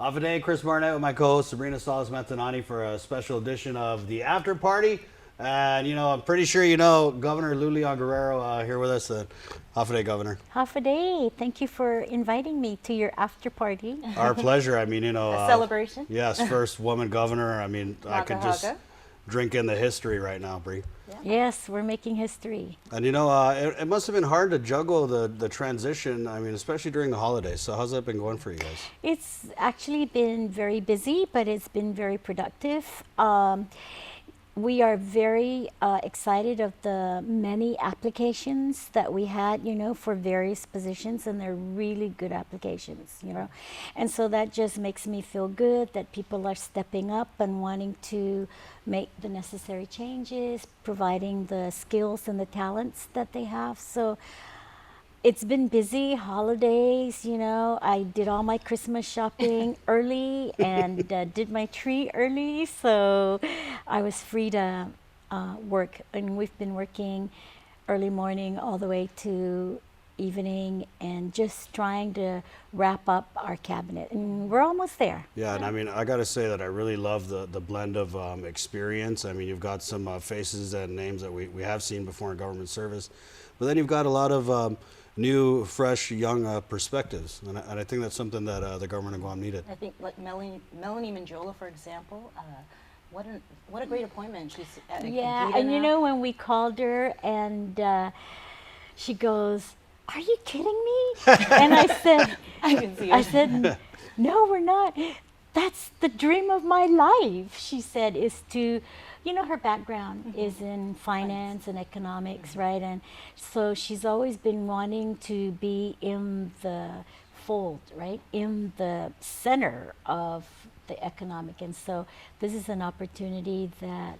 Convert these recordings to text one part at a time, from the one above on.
Off a day, Chris Barnett with my co-host Sabrina Salas Matanane for a special edition of the After Party. And I'm pretty sure Governor Lulian Guerrero here with us. Off a day, Governor. Half a day. Thank you for inviting me to your after party. Our pleasure. I mean, a celebration. Yes, first woman governor. I mean, I could just drink in the history right now, Bree. Yeah. Yes, we're making history. And it must have been hard to juggle the transition, I mean, especially during the holidays. So how's that been going for you guys? It's actually been very busy, but it's been very productive. We are very excited of the many applications that we had, for various positions, and they're really good applications, And so that just makes me feel good that people are stepping up and wanting to make the necessary changes, providing the skills and the talents that they have. So it's been busy, holidays, I did all my Christmas shopping early and did my tree early, so I was free to work. And we've been working early morning all the way to evening and just trying to wrap up our cabinet. And we're almost there. Yeah, and I mean, I got to say that I really love the blend of experience. I mean, you've got some faces and names that we have seen before in government service, but then you've got a lot of new, fresh, young perspectives, and I think that's something that the government of Guam needed. I think like Melanie Manjola, for example, what a great appointment. She's yeah, and now. When we called her and she goes, "Are you kidding me?" And I said, I can see her. I said, "No, we're not. That's the dream of my life," she said, is to, her background is in finance and economics, right? And so she's always been wanting to be in the fold, right? In the center of the economic. And so this is an opportunity that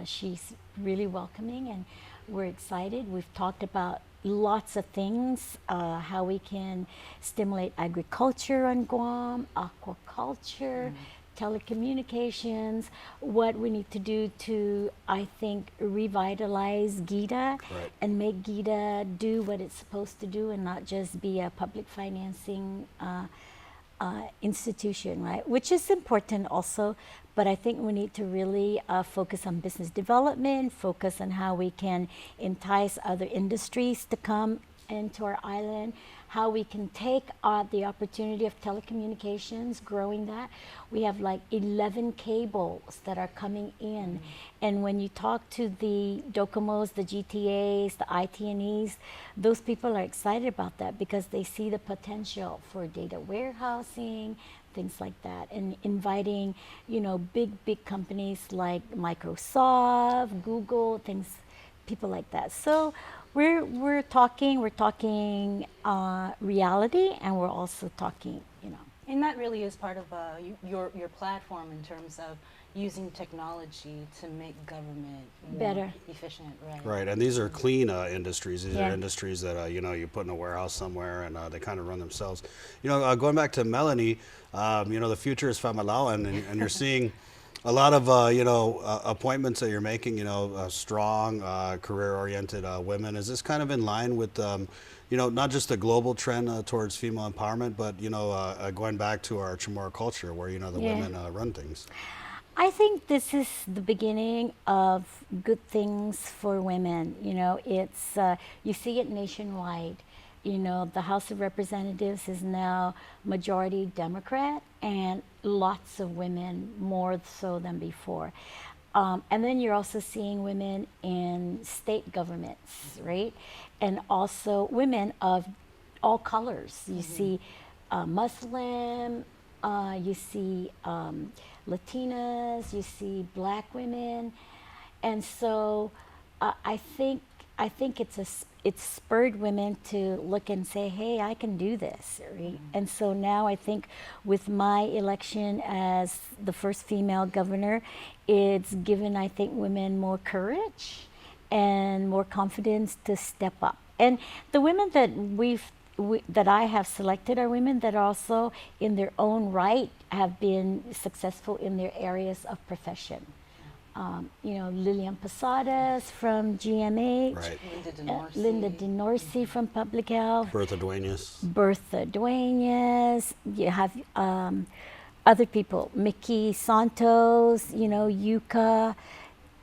she's really welcoming, and we're excited. We've talked about lots of things, how we can stimulate agriculture on Guam, aquaculture, telecommunications, what we need to do to, I think, revitalize GIDA and make GIDA do what it's supposed to do and not just be a public financing institution, right? Which is important also, but I think we need to really focus on business development, focus on how we can entice other industries to come into our island, how we can take the opportunity of telecommunications, growing that. We have like 11 cables that are coming in. And when you talk to the Docomos, the GTAs, the IT&Es, those people are excited about that because they see the potential for data warehousing, things like that, and inviting, big companies like Microsoft, Google, people like that. So we're talking reality, and we're also talking, And that really is part of your platform in terms of using technology to make government better, efficient, right? Right, and these are clean industries. These are industries that you put in a warehouse somewhere and they kind of run themselves. Going back to Melanie, the future is Famalawan, and you're seeing a lot of appointments that you're making. Strong, career-oriented women. Is this kind of in line with not just the global trend towards female empowerment, but going back to our Chamorro culture, where the women run things? I think this is the beginning of good things for women. It's you see it nationwide. The House of Representatives is now majority Democrat, and lots of women, more so than before. And then you're also seeing women in state governments, right? And also women of all colors. You see Muslim, you see Latinas, you see Black women. And so I think it's spurred women to look and say, hey, I can do this, right? And so now I think with my election as the first female governor, it's given, I think, women more courage and more confidence to step up. And the women that that I have selected are women that also in their own right have been successful in their areas of profession. Lilian Posadas from GMH, Right. Linda DeNorsi from Public Health, Bertha Duenas. You have other people, Mickey Santos, you know, Yuka,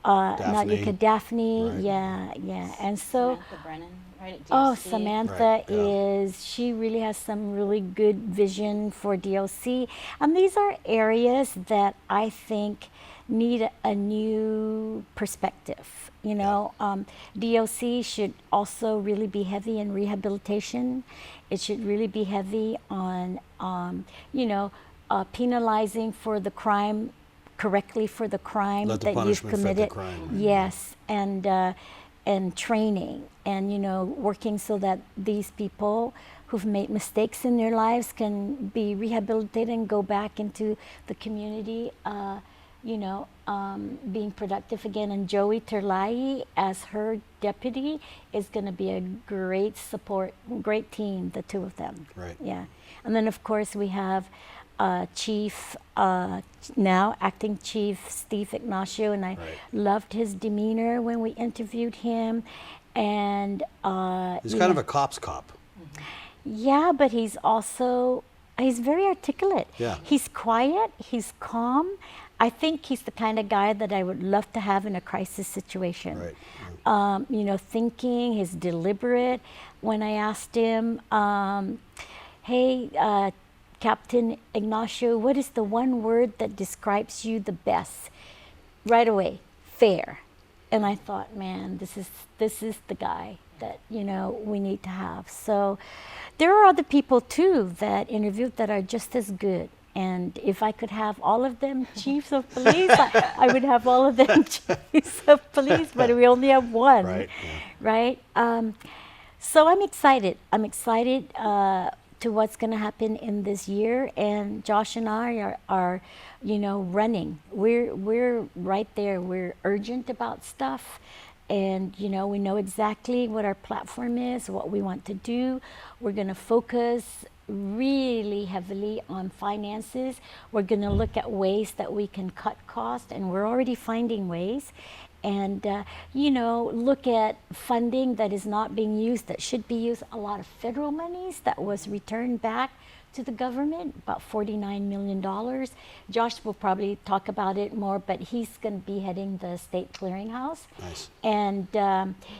not Daphne. Yuka, Daphne, Right. yeah. And so, Samantha Brennan, right at oh, DOC. Samantha Right, yeah. she really has some really good vision for DOC. And these are areas that I think need a new perspective. You know, DOC should also really be heavy in rehabilitation. It should really be heavy on, you know, penalizing for the crime, correctly for the crime Let the that you've punishment fit the committed. crime. Yes, and training, and you know, working so that these people who've made mistakes in their lives can be rehabilitated and go back into the community, you know, being productive again. And Joey Terlai as her deputy is going to be a great support, great team, the two of them. Right. Yeah. And then of course we have Chief, now acting Chief Steve Ignacio, and I Right. loved his demeanor when we interviewed him. And He's you kind of know, a cop's cop. yeah, but he's also, he's very articulate. Yeah. He's quiet, he's calm. I think he's the kind of guy that I would love to have in a crisis situation. Right. You know, thinking, he's deliberate. When I asked him, hey, Captain Ignacio, what is the one word that describes you the best? Right away, fair. And I thought, man, this is the guy that, you know, we need to have. So there are other people too that interviewed that are just as good. And if I could have all of them chiefs of police, I would have all of them chiefs of police, but we only have one. Right. Yeah. Right? So I'm excited. I'm excited to what's going to happen in this year. And Josh and I are you know, running. We're right there. We're urgent about stuff. And, you know, we know exactly what our platform is, what we want to do. We're going to focus really heavily on finances. We're going to look at ways that we can cut costs, and we're already finding ways. And, you know, look at funding that is not being used, that should be used. A lot of federal monies that was returned back to the government, about $49 million. Josh will probably talk about it more, but he's going to be heading the state clearinghouse. Nice. And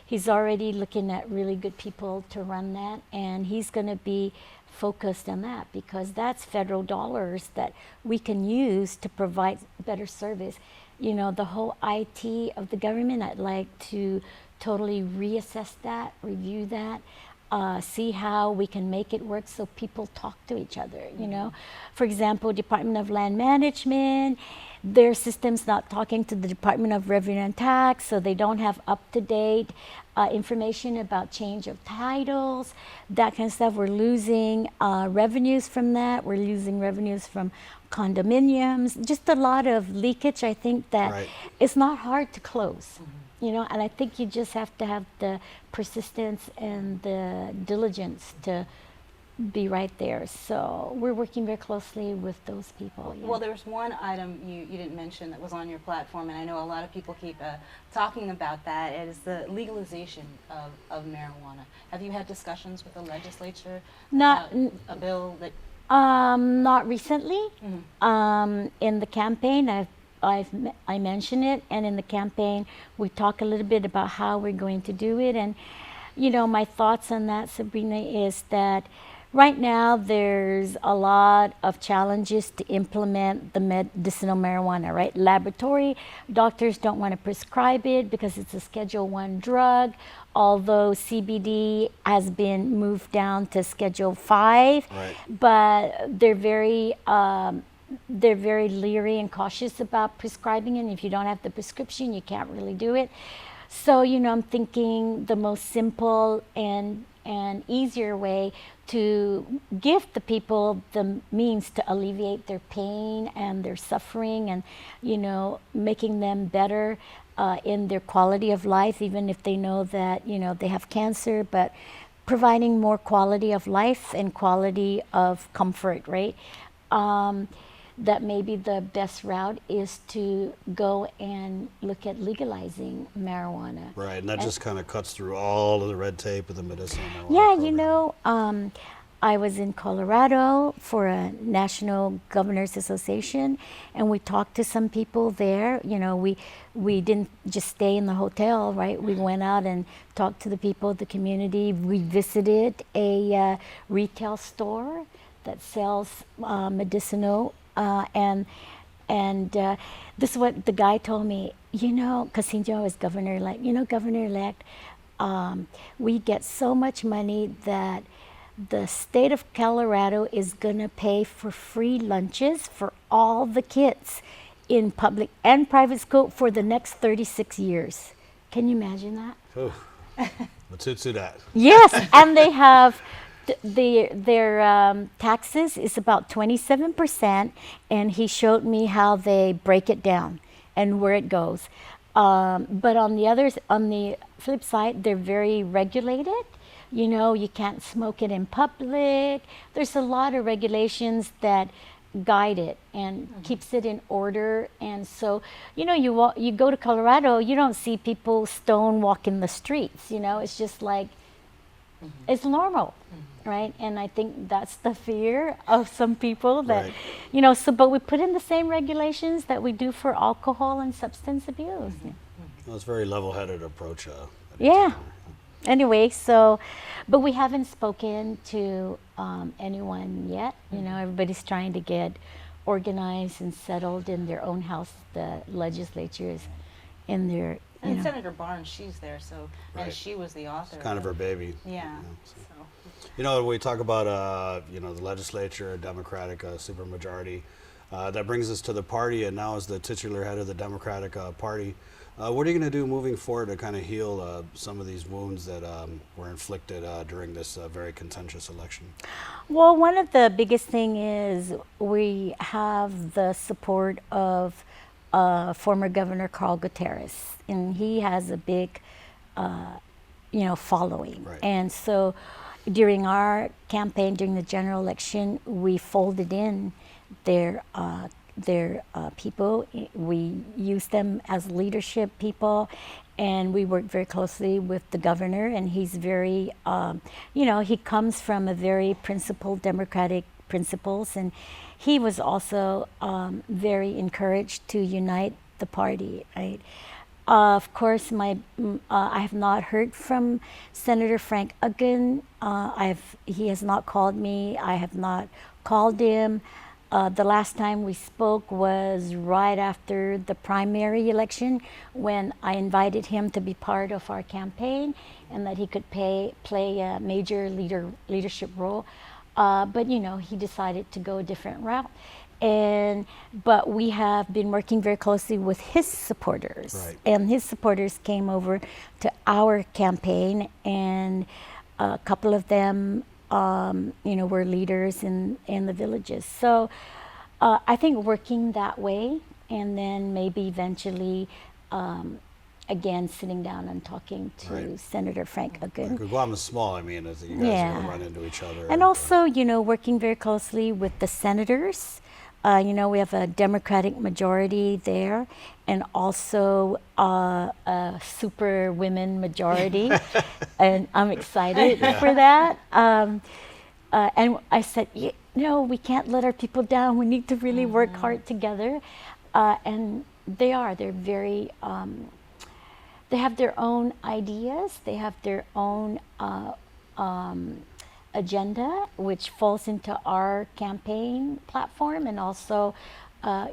he's already looking at really good people to run that, and he's going to be focused on that because that's federal dollars that we can use to provide better service. You know, the whole IT of the government, I'd like to totally reassess that, review that, see how we can make it work so people talk to each other, you know. For example, Department of Land Management, their system's not talking to the Department of Revenue and Tax, so they don't have up-to-date information about change of titles, that kind of stuff. We're losing revenues from that. We're losing revenues from condominiums. Just a lot of leakage, I think, that Right. it's not hard to close. You know, and I think you just have to have the persistence and the diligence to be right there. So we're working very closely with those people. Yeah. Well, there was one item you didn't mention that was on your platform, and I know a lot of people keep talking about that. It is the legalization of marijuana. Have you had discussions with the legislature Not about a bill that... Not recently. In the campaign, I mentioned it, and in the campaign we talk a little bit about how we're going to do it. And you know, my thoughts on that, Sabrina, is that right now there's a lot of challenges to implement the medicinal marijuana, right? Laboratory doctors don't want to prescribe it because it's a Schedule I drug, although CBD has been moved down to Schedule 5, Right. but they're very leery and cautious about prescribing it. And if you don't have the prescription, you can't really do it. So, you know, I'm thinking the most simple and easier way to give the people the means to alleviate their pain and their suffering, and, you know, making them better in their quality of life, even if they know that, you know, they have cancer, but providing more quality of life and quality of comfort, right? That maybe the best route is to go and look at legalizing marijuana. Right, and that just kind of cuts through all of the red tape of the medicinal marijuana Yeah, program. you know, I was in Colorado for a National Governors Association, and we talked to some people there. You know, we didn't just stay in the hotel, right? We went out and talked to the people of the community. We visited a retail store that sells medicinal and this is what the guy told me. You know, because he was governor-elect. You know, governor-elect, we get so much money that the state of Colorado is going to pay for free lunches for all the kids in public and private school for the next 36 years. Can you imagine that? Oh, to that. Yes, and they have their taxes is about 27%, and he showed me how they break it down and where it goes. But on the flip side, they're very regulated. You know, you can't smoke it in public. There's a lot of regulations that guide it and keeps it in order. And so, you know, you go to Colorado, you don't see people stone walking the streets. You know, it's just like it's normal, right? And I think that's the fear of some people that, Right. you know. So, but we put in the same regulations that we do for alcohol and substance abuse. Well, it's a very level-headed approach. Yeah. Anyway, so, but we haven't spoken to anyone yet. You know, everybody's trying to get organized and settled in their own house. The legislature is in their, you And know. Senator Barnes, she's there, so, Right. and she was the author. Kind of her baby. Yeah. So. So. You know, when we talk about, you know, the legislature, Democratic supermajority, that brings us to the party, and now as the titular head of the Democratic Party, what are you going to do moving forward to kind of heal some of these wounds that were inflicted during this very contentious election? Well, one of the biggest thing is we have the support of former Governor Carl Gutierrez, and he has a big, you know, following. Right. And so during our campaign, during the general election, we folded in their people. We used them as leadership people, and we worked very closely with the governor, and he's very, you know, he comes from a very principled Democratic principles, and he was also very encouraged to unite the party, right? Of course, I have not heard from Senator Frank Uggan. He has not called me. I have not called him. The last time we spoke was right after the primary election, when I invited him to be part of our campaign and that he could play a major leadership role. But you know, he decided to go a different route. But we have been working very closely with his supporters, Right. and his supporters came over to our campaign, and a couple of them, you know, were leaders in the villages. So I think working that way, and then maybe eventually, again, sitting down and talking to Right. Senator Frank Uggan. Guam is small. I mean, you guys are going to run into each other. And also, you know, working very closely with the senators. You know, we have a Democratic majority there, and also a super women majority, and I'm excited for that. And I said, no, we can't let our people down. We need to really work hard together. And they're very, they have their own ideas. They have their own agenda, which falls into our campaign platform. And also,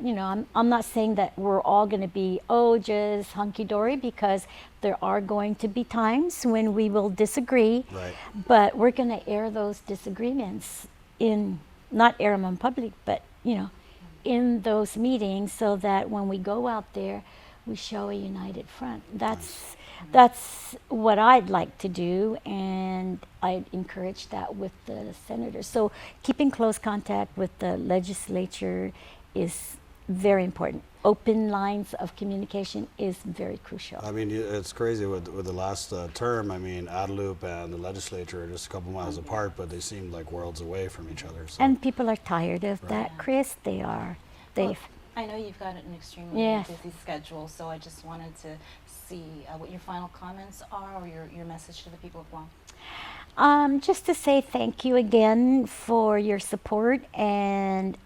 you know, I'm not saying that we're all going to be, just hunky-dory, because there are going to be times when we will disagree. Right. But we're going to air those disagreements not air them in public, but, you know, in those meetings, so that when we go out there, we show a united front. That's what I'd like to do, and I'd encourage that with the senators. So keeping close contact with the legislature is very important. Open lines of communication is very crucial. I mean, it's crazy with the last term. I mean, Adelup and the legislature are just a couple miles apart, but they seemed like worlds away from each other. So. And people are tired of that, Chris. They are. Well, I know you've got an extremely Yes. busy schedule, so I just wanted to see what your final comments are, or your message to the people of Guam. Just to say thank you again for your support, and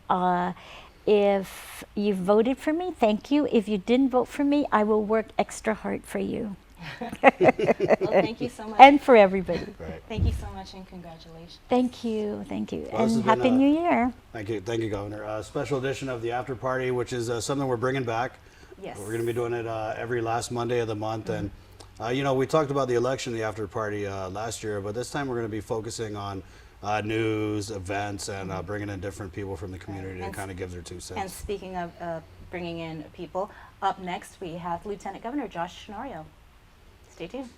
if you voted for me, thank you. If you didn't vote for me, I will work extra hard for you. Well, thank you so much. And for everybody. Right. Thank you so much and congratulations. Thank you, thank you. Well, this And has been Happy New Year. Thank you, Governor. Special edition of the after party, which is something we're bringing back. Yes. We're going to be doing it every last Monday of the month, and you know, we talked about the election, the after party last year, but this time we're going to be focusing on news, events, and bringing in different people from the community to kind of give their 2 cents. And speaking of bringing in people, up next we have Lieutenant Governor Josh Tenorio. Stay tuned.